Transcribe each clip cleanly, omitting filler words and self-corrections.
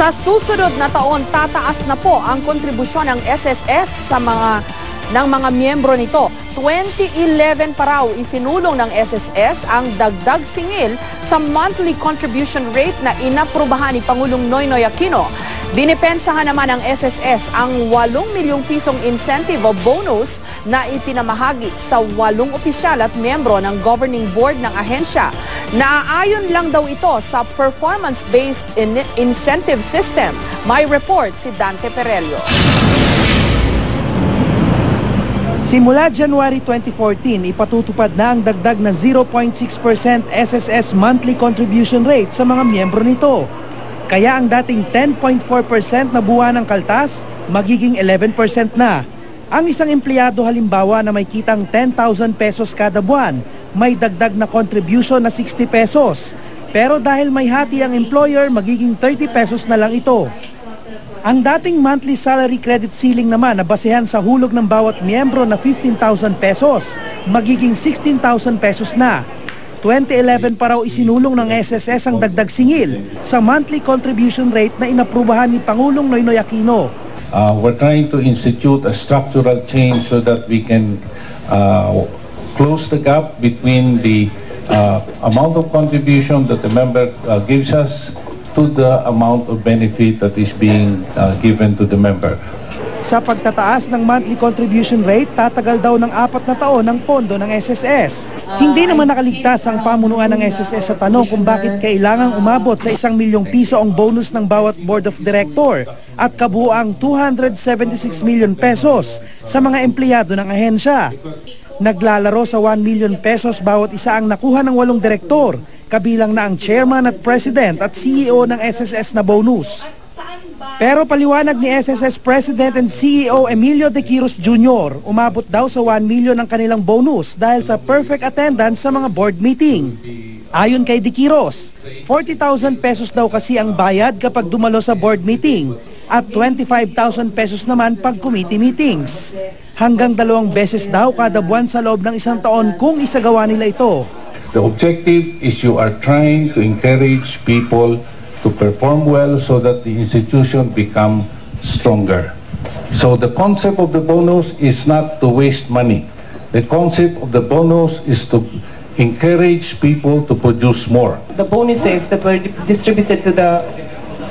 Sa susunod na taon, tataas na po ang kontribusyon ng SSS ng mga miyembro nito. 2011 pa raw isinulong ng SSS ang dagdag singil sa monthly contribution rate na inaprubahan ni Pangulong Noynoy Aquino. Dinipensahan naman ng SSS ang 8 milyong pisong incentive o bonus na ipinamahagi sa 8 opisyal at miyembro ng governing board ng ahensya. Naaayon lang daw ito sa performance-based incentive system. May report si Dante Perelio. Simula January 2014, ipatutupad na ang dagdag na 0.6% SSS monthly contribution rate sa mga miyembro nito. Kaya ang dating 10.4% na buwan ng kaltas, magiging 11% na. Ang isang empleyado halimbawa na may kitang 10,000 pesos kada buwan, may dagdag na contribution na 60 pesos. Pero dahil may hati ang employer, magiging 30 pesos na lang ito. Ang dating monthly salary credit ceiling naman na basehan sa hulog ng bawat miyembro na 15,000 pesos, magiging 16,000 pesos na. 2011 pa raw isinulong ng SSS ang dagdag singil sa monthly contribution rate na inaprubahan ni Pangulong Noynoy Aquino. We're trying to institute a structural change so that we can close the gap between the amount of contribution that the member gives us to the amount of benefit that is being given to the member. Sa pagtataas ng monthly contribution rate, tatagal daw ng 4 na taon ang pondo ng SSS. Hindi naman nakaligtas ang pamunuan ng SSS sa tanong kung bakit kailangang umabot sa 1 milyong piso ang bonus ng bawat board of director at kabuuang 276 million pesos sa mga empleyado ng ahensya. Naglalaro sa 1 million pesos bawat isa ang nakuha ng 8 direktor, kabilang na ang chairman at president at CEO ng SSS na bonus. Pero paliwanag ni SSS President and CEO Emilio De Quiros Jr., umabot daw sa 1 million ang kanilang bonus dahil sa perfect attendance sa mga board meeting. Ayon kay De Quiros, 40,000 pesos daw kasi ang bayad kapag dumalo sa board meeting at 25,000 pesos naman pag committee meetings. Hanggang 2 beses daw kada buwan sa loob ng 1 taon kung isagawa nila ito. The objective is you are trying to encourage people to perform well so that the institution become stronger. So the concept of the bonus is not to waste money. The concept of the bonus is to encourage people to produce more. The bonuses that were distributed to the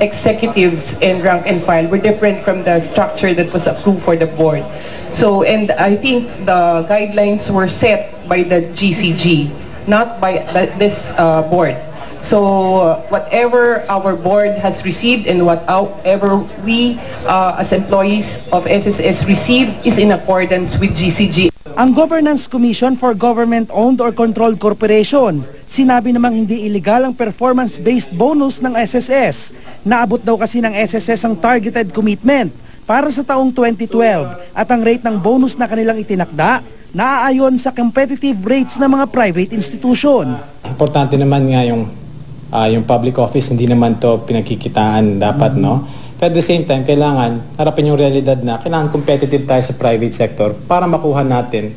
executives and rank and file were different from the structure that was approved for the board. So, and I think the guidelines were set by the GCG, not by this board. So whatever our board has received and whatever we as employees of SSS receive is in accordance with GCG. Ang Governance Commission for Government-Owned or Controlled Corporation, sinabi namang hindi illegal ang performance-based bonus ng SSS. Naabot daw kasi ng SSS ang targeted commitment para sa taong 2012 at ang rate ng bonus na kanilang itinakda naaayon sa competitive rates ng mga private institution. Importante naman nga yung public office, hindi naman to pinagkikitaan dapat, no? Pero at the same time, kailangan harapin yung realidad na kailangan competitive tayo sa private sector para makuha natin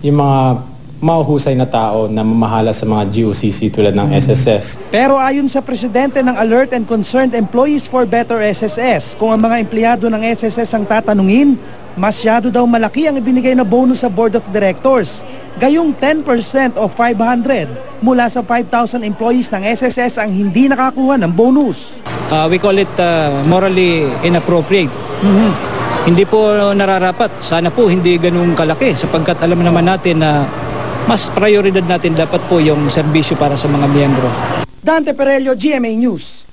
yung mga mahuhusay na tao na mamahala sa mga GOCC tulad ng SSS. Pero ayon sa presidente ng Alert and Concerned Employees for Better SSS, kung ang mga empleyado ng SSS ang tatanungin, masyado daw malaki ang ibinigay na bonus sa Board of Directors. Gayong 10% o 500 mula sa 5,000 employees ng SSS ang hindi nakakuha ng bonus. We call it morally inappropriate. Hindi po nararapat. Sana po hindi ganun kalaki sapagkat alam naman natin na mas prioridad natin dapat po yung serbisyo para sa mga miyembro. Dante Perelio, GMA News.